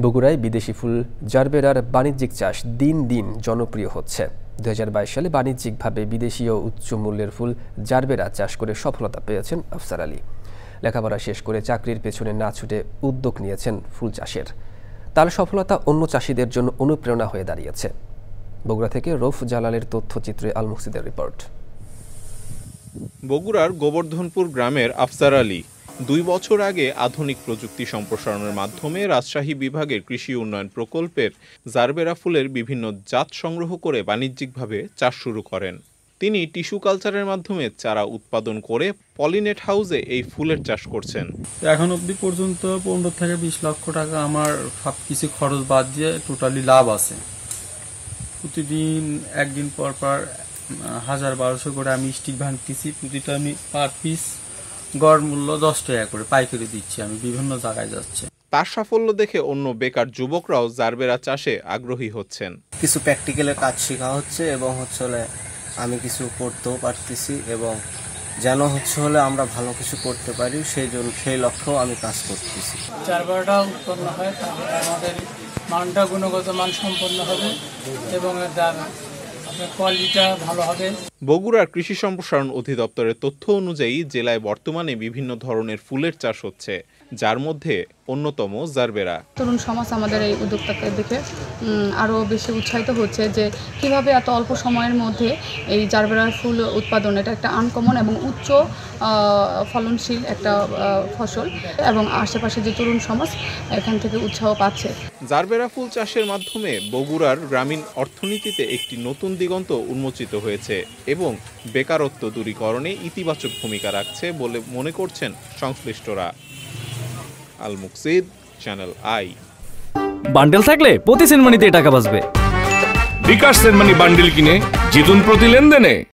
বগুড়ায় বিদেশি ফুল জারবেরার বাণিজ্যিক চাষ দিন দিন জনপ্রিয় হচ্ছে। 2022 সালে বাণিজ্যিকভাবে বিদেশি ও উচ্চ মূল্যের ফুল জারবেরা চাষ করে সফলতা পেয়েছেন আফসার আলী। লেখাপড়া শেষ করে চাকরির পেছনে না ছুটে উদ্যোগ নিয়েছেন ফুল চাষের। তার সফলতা অন্য চাষিদের জন্য অনুপ্রেরণা হয়ে দাঁড়িয়েছে। বগুড়া থেকে রৌফ জালালের তথ্যচিত্রে আল মুকসিদের রিপোর্ট। বগুড়ার গোবর্ধনপুর গ্রামের আফসার আলী 2 বছর আগে আধুনিক প্রযুক্তি সম্প্রসারণের মাধ্যমে রাজশাহী বিভাগের কৃষি উন্নয়ন প্রকল্পের জারবেরা ফুলের বিভিন্ন জাত সংগ্রহ করে বাণিজ্যিকভাবে চাষ শুরু করেন। তিনি টিস্যু কালচারের মাধ্যমে চারা উৎপাদন করে পলিনেট হাউসে এই ফুলের চাষ করছেন। এখন অবধি পর্যন্ত 15 থেকে 20 লক্ষ টাকা আমার সব কিছু খরচ বাদ দিয়ে টোটালি লাভ আছে। প্রতিদিন একদিন পর পর 1000-1200 করে আমি স্টিক ভাঙতেছি। প্রতিটা আমি পার পিস গড় মূল্য 10 টাকা করে পাইকারি দিচ্ছি। আমি বিভিন্ন জায়গায় যাচ্ছে। তার সাফল্য দেখে অন্য বেকার যুবকরাও জারবেরা চাষে আগ্রহী হচ্ছেন। কিছু প্র্যাকটিক্যালের কাজ শেখা হচ্ছে এবং আমি কিছু করতেও পারতেছি এবং যেন আমরা ভালো কিছু করতে পারি সেই লক্ষ্যেও আমি কাজ করতেছি। জারবেরাটা উৎপন্ন হয় তাহলে আমাদের মানটা গুণগত মান সম্পন্ন হবে এবং এর কোয়ালিটিটা ভালো হবে। বগুড়ার কৃষি সম্প্রসারণ অধিদপ্তরের তথ্য অনুযায়ী জেলায় বর্তমানে বিভিন্ন ধরনের ফুলের চাষ হচ্ছে, যার মধ্যে অন্যতম জারবেরা। তরুণ সমাজ আমাদের এই উদ্যোক্তাকে দেখে আরও বেশি উৎসাহিত হচ্ছে যে কিভাবে এত অল্প সময়ের মধ্যে এই জারবেরার ফুল উৎপাদন, এটা একটা আনকমন এবং উচ্চ ফলনশীল একটা ফসল এবং আশেপাশে যে তরুণ সমাজ এখান থেকে উৎসাহ পাচ্ছে। জারবেরা ফুল চাষের মাধ্যমে বগুড়ার গ্রামীণ অর্থনীতিতে একটি নতুন দিগন্ত উন্মোচিত হয়েছে এবং বেকারত্ব দূরীকরণে ইতিবাচক ভূমিকা রাখছে বলে মনে করছেন সংশ্লিষ্টরা। আল মুকসিদ, চ্যানেল আই। বান্ডেল থাকলে প্রতি সেনমানিতে টাকা বাঁচবে। বিকাশ সেনমানি বান্ডেল কিনে জিতুন প্রতি লেনদেনে।